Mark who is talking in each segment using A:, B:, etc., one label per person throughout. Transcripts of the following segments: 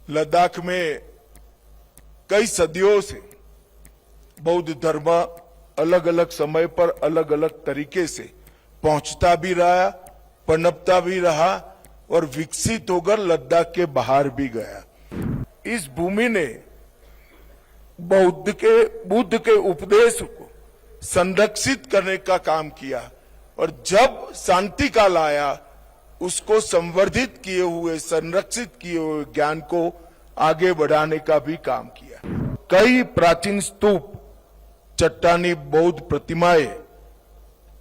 A: लद्दाख में कई सदियों से बौद्ध धर्म अलग अलग समय पर अलग अलग तरीके से पहुंचता भी रहा, पनपता भी रहा और विकसित होकर लद्दाख के बाहर भी गया। इस भूमि ने बुद्ध के उपदेश को संरक्षित करने का काम किया और जब शांति काल आया उसको संवर्धित किए हुए, संरक्षित किए हुए ज्ञान को आगे बढ़ाने का भी काम किया। कई प्राचीन स्तूप, चट्टानी बौद्ध प्रतिमाएं,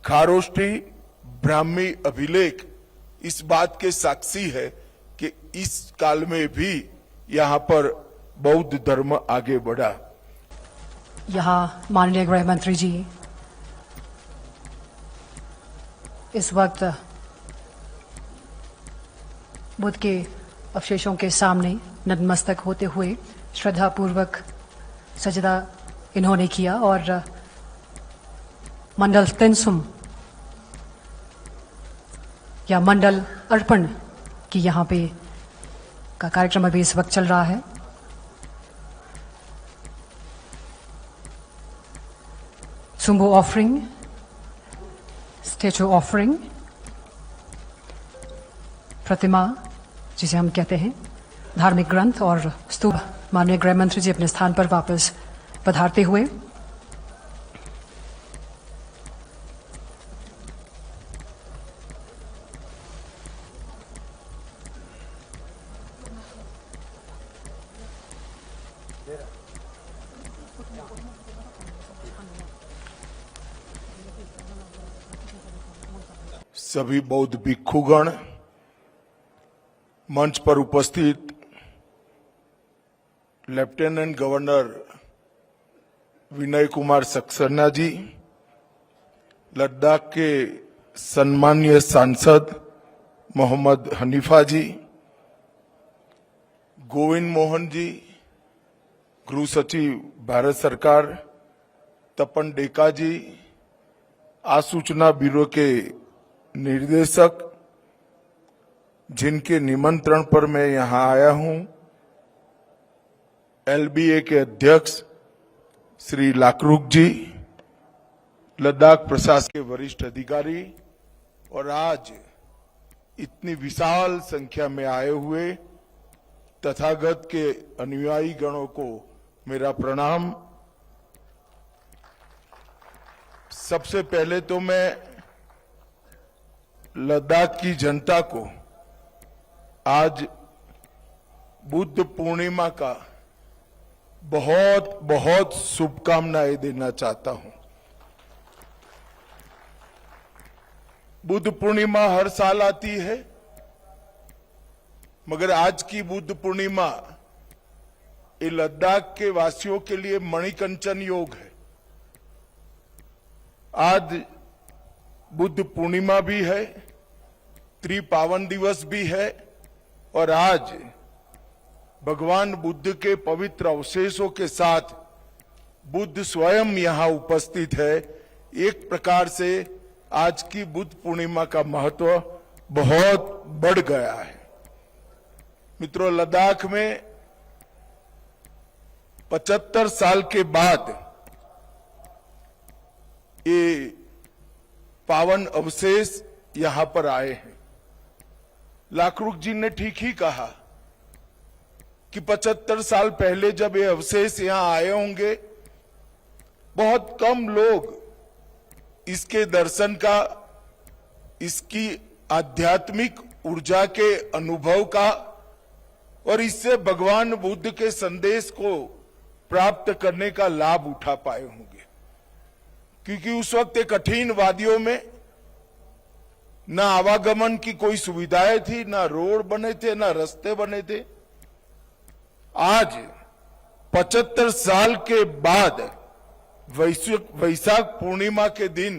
A: खारोष्ठी, ब्राह्मी अभिलेख इस बात के साक्षी है कि इस काल में भी यहाँ पर बौद्ध धर्म आगे बढ़ा।
B: यहाँ माननीय गृह मंत्री जी इस वक्त बुद्ध के अवशेषों के सामने नतमस्तक होते हुए श्रद्धापूर्वक सजदा इन्होंने किया और मंडल तिनसुम या मंडल अर्पण की यहाँ पे का कार्यक्रम अभी इस वक्त चल रहा है। सुम्बो ऑफरिंग, स्टेचू ऑफरिंग, प्रतिमा जिसे हम कहते हैं, धार्मिक ग्रंथ और स्तूप। माननीय गृह मंत्री जी अपने स्थान पर वापस पधारते हुए
A: सभी बौद्ध भिक्षुगण, मंच पर उपस्थित लेफ्टिनेंट गवर्नर विनय कुमार सक्सेना जी, लद्दाख के सम्मानीय सांसद मोहम्मद हनीफा जी, गोविंद मोहन जी, गृह सचिव भारत सरकार तपन डेका जी, आसूचना ब्यूरो के निर्देशक जिनके निमंत्रण पर मैं यहां आया हूं, एलबीए के अध्यक्ष श्री लाकरुक जी, लद्दाख प्रशासन के वरिष्ठ अधिकारी और आज इतनी विशाल संख्या में आए हुए तथागत के अनुयायी गणों को मेरा प्रणाम। सबसे पहले तो मैं लद्दाख की जनता को आज बुद्ध पूर्णिमा का बहुत बहुत शुभकामनाएं देना चाहता हूं। बुद्ध पूर्णिमा हर साल आती है, मगर आज की बुद्ध पूर्णिमा ये लद्दाख के वासियों के लिए मणिकंचन योग है। आज बुद्ध पूर्णिमा भी है, त्रिपावन दिवस भी है और आज भगवान बुद्ध के पवित्र अवशेषों के साथ बुद्ध स्वयं यहां उपस्थित है। एक प्रकार से आज की बुद्ध पूर्णिमा का महत्व बहुत बढ़ गया है। मित्रों, लद्दाख में 75 साल के बाद ये पावन अवशेष यहां पर आए हैं। लाकरुक जी ने ठीक ही कहा कि 75 साल पहले जब ये अवशेष यहां आए होंगे, बहुत कम लोग इसके दर्शन का, इसकी आध्यात्मिक ऊर्जा के अनुभव का और इससे भगवान बुद्ध के संदेश को प्राप्त करने का लाभ उठा पाए होंगे। क्योंकि उस वक्त एक कठिन वादियों में न आवागमन की कोई सुविधाएं थी, न रोड बने थे, न रास्ते बने थे। आज 75 साल के बाद वैशाख पूर्णिमा के दिन,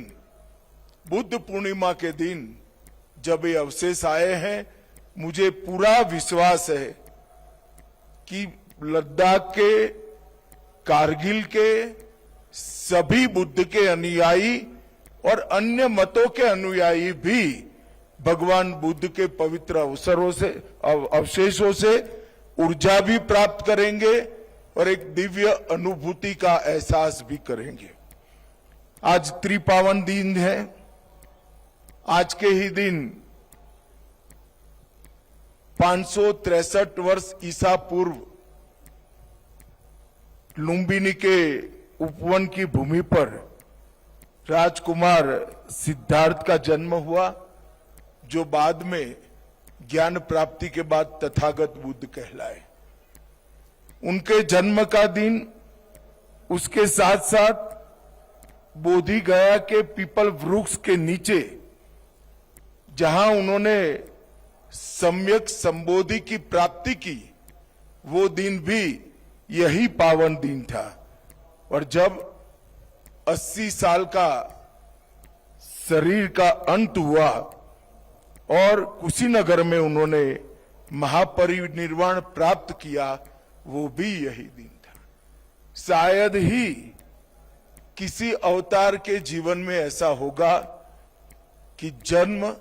A: बुद्ध पूर्णिमा के दिन जब ये अवशेष आए हैं, मुझे पूरा विश्वास है कि लद्दाख के, कारगिल के सभी बुद्ध के अनुयायी और अन्य मतों के अनुयायी भी भगवान बुद्ध के पवित्र अवसरों से, अवशेषों से ऊर्जा भी प्राप्त करेंगे और एक दिव्य अनुभूति का एहसास भी करेंगे। आज त्रिपावन दिन है। आज के ही दिन 563 वर्ष ईसा पूर्व लुम्बिनी के उपवन की भूमि पर राजकुमार सिद्धार्थ का जन्म हुआ, जो बाद में ज्ञान प्राप्ति के बाद तथागत बुद्ध कहलाए। उनके जन्म का दिन, उसके साथ साथ बोधि गया के पीपल वृक्ष के नीचे जहां उन्होंने सम्यक संबोधि की प्राप्ति की, वो दिन भी यही पावन दिन था। और जब 80 साल का शरीर का अंत हुआ और कुशीनगर में उन्होंने महापरिनिर्वाण प्राप्त किया, वो भी यही दिन था। शायद ही किसी अवतार के जीवन में ऐसा होगा कि जन्म,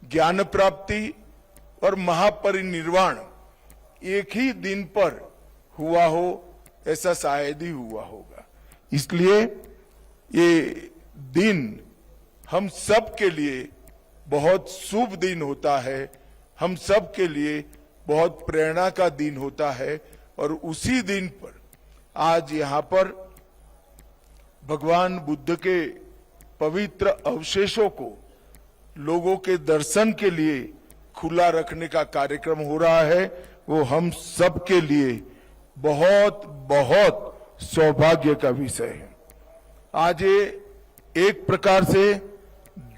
A: ज्ञान प्राप्ति और महापरिनिर्वाण एक ही दिन पर हुआ हो, ऐसा शायद ही हुआ होगा। इसलिए ये दिन हम सब के लिए बहुत शुभ दिन होता है, हम सब के लिए बहुत प्रेरणा का दिन होता है। और उसी दिन पर आज यहाँ पर भगवान बुद्ध के पवित्र अवशेषों को लोगों के दर्शन के लिए खुला रखने का कार्यक्रम हो रहा है। वो हम सब के लिए बहुत बहुत सौभाग्य का विषय है। आज ये एक प्रकार से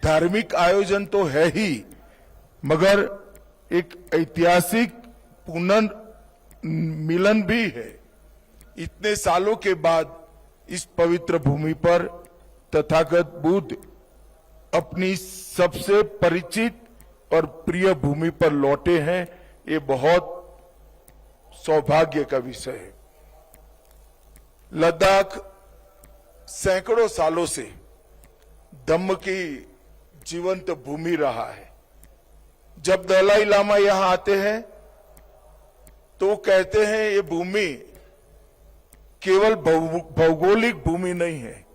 A: धार्मिक आयोजन तो है ही, मगर एक ऐतिहासिक पुनर्मिलन भी है। इतने सालों के बाद इस पवित्र भूमि पर तथागत बुद्ध अपनी सबसे परिचित और प्रिय भूमि पर लौटे हैं। ये बहुत सौभाग्य का विषय है। लद्दाख सैकड़ों सालों से धम्म की जीवंत भूमि रहा है। जब दलाई लामा यहां आते हैं तो कहते हैं ये भूमि केवल भौगोलिक भूमि नहीं है,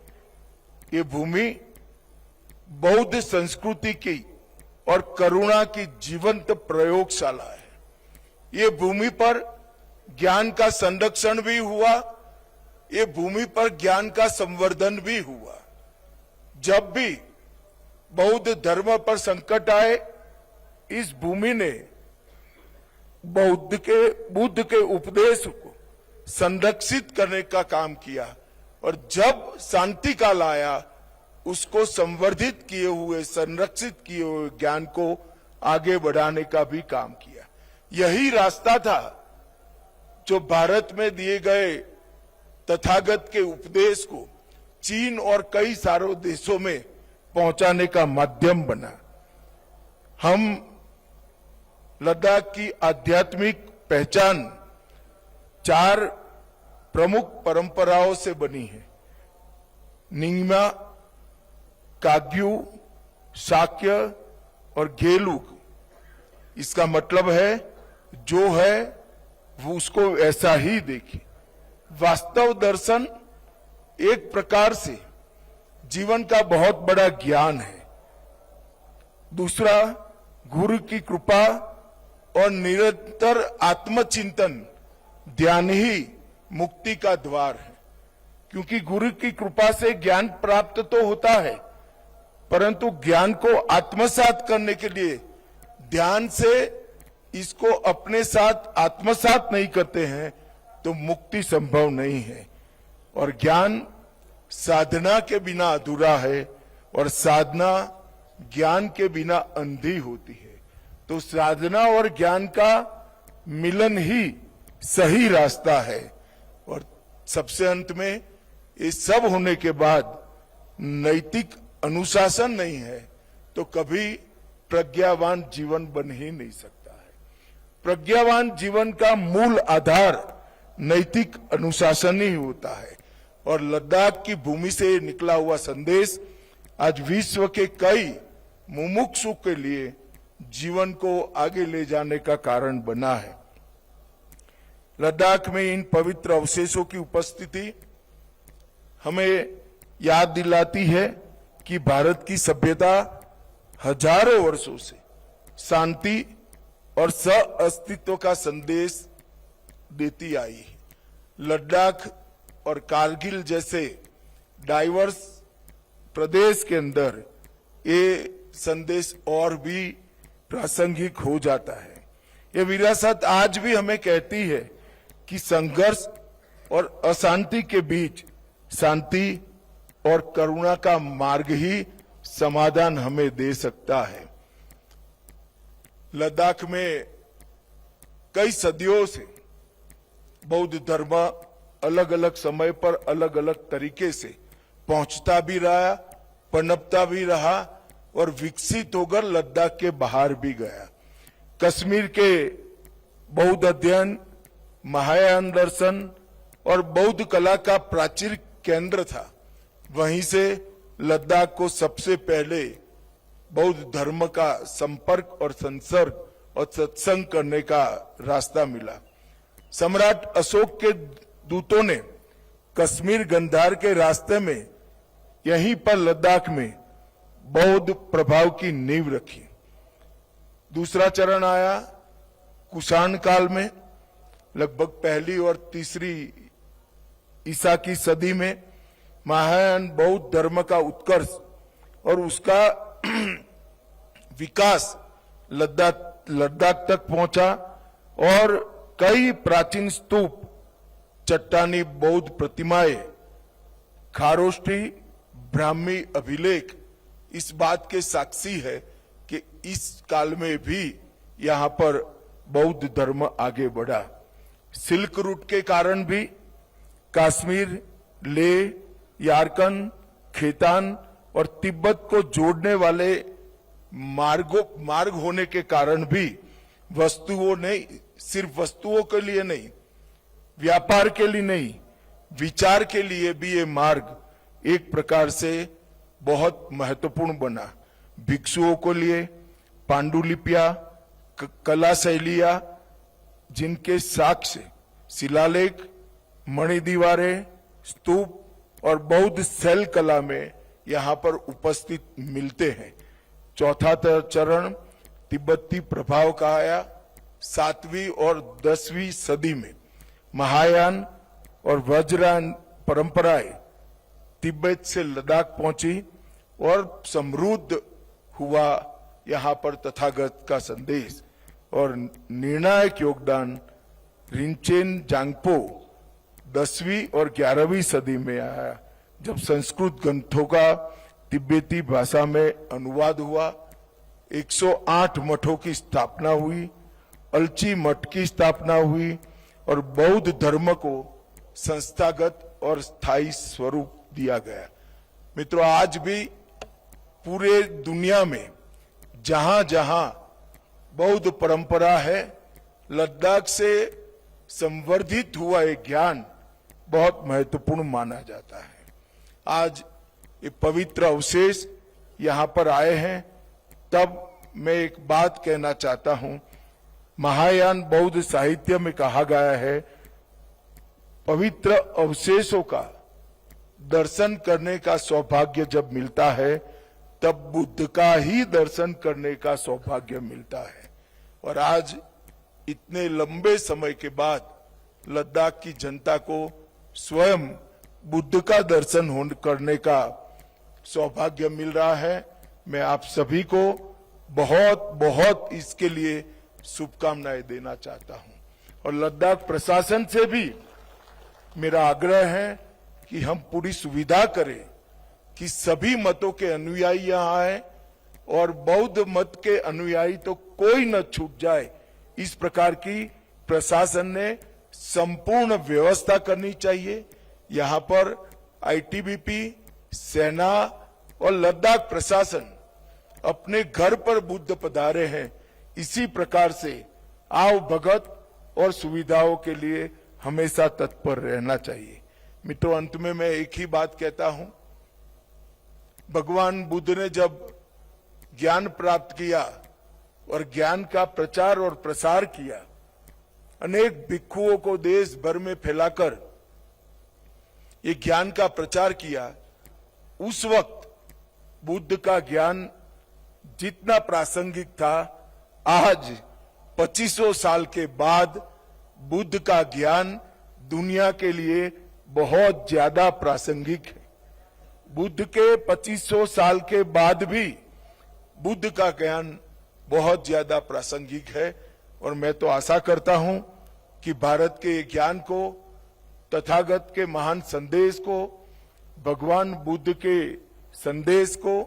A: ये भूमि बौद्ध संस्कृति की और करुणा की जीवंत प्रयोगशाला है। ये भूमि पर ज्ञान का संरक्षण भी हुआ, ये भूमि पर ज्ञान का संवर्धन भी हुआ। जब भी बौद्ध धर्म पर संकट आए, इस भूमि ने बुद्ध के उपदेश को संरक्षित करने का काम किया, और जब शांति काल आया उसको संवर्धित किए हुए, संरक्षित किए हुए ज्ञान को आगे बढ़ाने का भी काम किया। यही रास्ता था जो भारत में दिए गए तथागत के उपदेश को चीन और कई सारे देशों में पहुंचाने का माध्यम बना। हम लद्दाख की आध्यात्मिक पहचान 4 प्रमुख परंपराओं से बनी है: निंगमा, काग्यू, शाक्य और गेलुक। इसका मतलब है जो है वो उसको ऐसा ही देखे। वास्तव दर्शन एक प्रकार से जीवन का बहुत बड़ा ज्ञान है। दूसरा, गुरु की कृपा और निरंतर आत्मचिंतन, ध्यान ही मुक्ति का द्वार है। क्योंकि गुरु की कृपा से ज्ञान प्राप्त तो होता है, परंतु ज्ञान को आत्मसात करने के लिए ध्यान से इसको अपने साथ आत्मसात नहीं करते हैं तो मुक्ति संभव नहीं है। और ज्ञान साधना के बिना अधूरा है, और साधना ज्ञान के बिना अंधी होती है। तो साधना और ज्ञान का मिलन ही सही रास्ता है। और सबसे अंत में ये सब होने के बाद नैतिक अनुशासन नहीं है तो कभी प्रज्ञावान जीवन बन ही नहीं सकता है। प्रज्ञावान जीवन का मूल आधार नैतिक अनुशासन ही होता है। और लद्दाख की भूमि से निकला हुआ संदेश आज विश्व के कई मुमुक्षु के लिए जीवन को आगे ले जाने का कारण बना है। लद्दाख में इन पवित्र अवशेषों की उपस्थिति हमें याद दिलाती है कि भारत की सभ्यता हजारों वर्षों से शांति और सह-अस्तित्व का संदेश देती आई है। लद्दाख और कारगिल जैसे डाइवर्स प्रदेश के अंदर ये संदेश और भी प्रासंगिक हो जाता है। ये विरासत आज भी हमें कहती है कि संघर्ष और अशांति के बीच शांति और करुणा का मार्ग ही समाधान हमें दे सकता है। लद्दाख में कई सदियों से बौद्ध धर्म अलग अलग समय पर अलग अलग तरीके से पहुंचता भी रहा, पनपता भी रहा और विकसित होकर लद्दाख के बाहर भी गया। कश्मीर के बौद्ध अध्ययन, महायान दर्शन और बौद्ध कला का प्राचीन केंद्र था। वहीं से लद्दाख को सबसे पहले बौद्ध धर्म का संपर्क और संसर्ग और सत्संग करने का रास्ता मिला। सम्राट अशोक के दूतों ने कश्मीर गंधार के रास्ते में यहीं पर लद्दाख में बौद्ध प्रभाव की नींव रखी। दूसरा चरण आया कुषाण काल में, लगभग पहली और तीसरी ईसा की सदी में महायान बौद्ध धर्म का उत्कर्ष और उसका विकास लद्दाख तक पहुंचा और कई प्राचीन स्तूप, चट्टानी बौद्ध प्रतिमाएं, खारोष्ठी, ब्राह्मी अभिलेख इस बात के साक्षी है कि इस काल में भी यहां पर बौद्ध धर्म आगे बढ़ा। सिल्क रूट के कारण भी कश्मीर, लेह, यारकन, खेतान और तिब्बत को जोड़ने वाले मार्ग होने के कारण भी वस्तुओं ने सिर्फ वस्तुओं के लिए नहीं, व्यापार के लिए नहीं, विचार के लिए भी ये मार्ग एक प्रकार से बहुत महत्वपूर्ण बना। भिक्षुओं के लिए पांडुलिपियां, कला शैलियां जिनके साक्ष्य शिलालेख, मणिदीवारें, स्तूप और बौद्ध शैल कला में यहां पर उपस्थित मिलते हैं। चौथा चरण तिब्बती प्रभाव का आया 7वीं और 10वीं सदी में। महायान और वज्रयान परंपराएं तिब्बत से लद्दाख पहुंची और समृद्ध हुआ यहां पर तथागत का संदेश। और निर्णायक योगदान रिंचेन जांगपो 10वीं और 11वीं सदी में आया, जब संस्कृत ग्रंथों का तिब्बती भाषा में अनुवाद हुआ। 108 मठों की स्थापना हुई, अलची मठ की स्थापना हुई और बौद्ध धर्म को संस्थागत और स्थायी स्वरूप दिया गया। मित्रों, आज भी पूरे दुनिया में जहां जहां बौद्ध परंपरा है, लद्दाख से संवर्धित हुआ एक ज्ञान बहुत महत्वपूर्ण माना जाता है। आज ये पवित्र अवशेष यहां पर आए हैं, तब मैं एक बात कहना चाहता हूं। महायान बौद्ध साहित्य में कहा गया है, पवित्र अवशेषों का दर्शन करने का सौभाग्य जब मिलता है, तब बुद्ध का ही दर्शन करने का सौभाग्य मिलता है। और आज इतने लंबे समय के बाद लद्दाख की जनता को स्वयं बुद्ध का दर्शन करने का सौभाग्य मिल रहा है। मैं आप सभी को बहुत बहुत इसके लिए शुभकामनाएं देना चाहता हूं। और लद्दाख प्रशासन से भी मेरा आग्रह है कि हम पूरी सुविधा करें कि सभी मतों के अनुयायी यहां आए और बौद्ध मत के अनुयायी तो कोई न छूट जाए, इस प्रकार की प्रशासन ने संपूर्ण व्यवस्था करनी चाहिए। यहां पर आईटीबीपी, सेना और लद्दाख प्रशासन अपने घर पर बुद्ध पधारे हैं, इसी प्रकार से आव भगत और सुविधाओं के लिए हमेशा तत्पर रहना चाहिए। मित्रों, अंत में मैं एक ही बात कहता हूं, भगवान बुद्ध ने जब ज्ञान प्राप्त किया और ज्ञान का प्रचार और प्रसार किया, अनेक भिक्षुओं को देश भर में फैलाकर ये ज्ञान का प्रचार किया, उस वक्त बुद्ध का ज्ञान जितना प्रासंगिक था, आज 2500 साल के बाद बुद्ध का ज्ञान दुनिया के लिए बहुत ज्यादा प्रासंगिक है। बुद्ध के 2500 साल के बाद भी बुद्ध का ज्ञान बहुत ज्यादा प्रासंगिक है और मैं तो आशा करता हूं कि भारत के ज्ञान को, तथागत के महान संदेश को, भगवान बुद्ध के संदेश को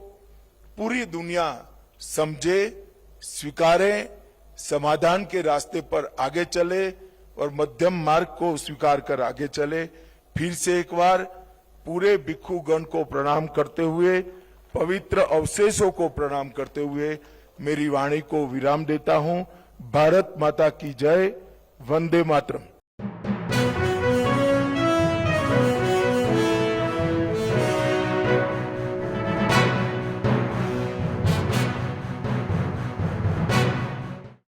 A: पूरी दुनिया समझे, स्वीकारे, समाधान के रास्ते पर आगे चले और मध्यम मार्ग को स्वीकार कर आगे चले। फिर से एक बार पूरे भिक्षुगण को प्रणाम करते हुए, पवित्र अवशेषों को प्रणाम करते हुए मेरी वाणी को विराम देता हूं। भारत माता की जय। वंदे मातरम।